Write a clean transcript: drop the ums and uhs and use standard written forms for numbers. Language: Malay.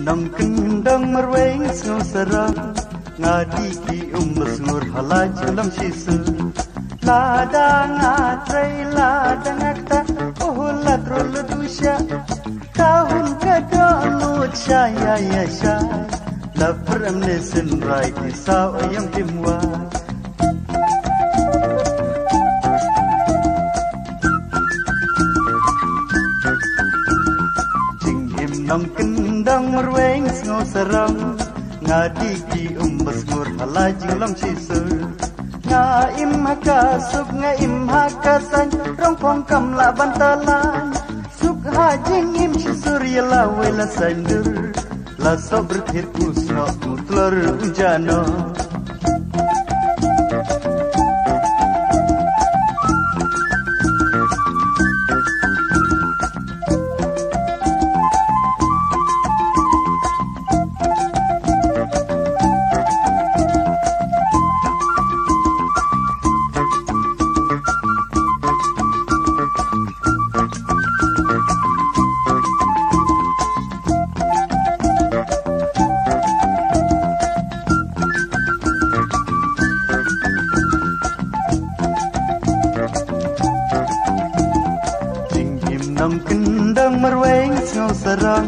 Nang kendang merweng snow serang ngadi ki masngur halaj lam shisu ladang atrai ladang akta ohla trol dusha tahun kada lut shaya ya sha la pramne sin rai ki sa yam timwa nang kendang merweng snow serang ngadi ki masngur halaj lam shisu nga im haka suk nga im haka san rong phong kam la bantalan suk ha jing im surya la wela sandur la sabr thir kusno mutlar ujano nang kendang merweng snow serang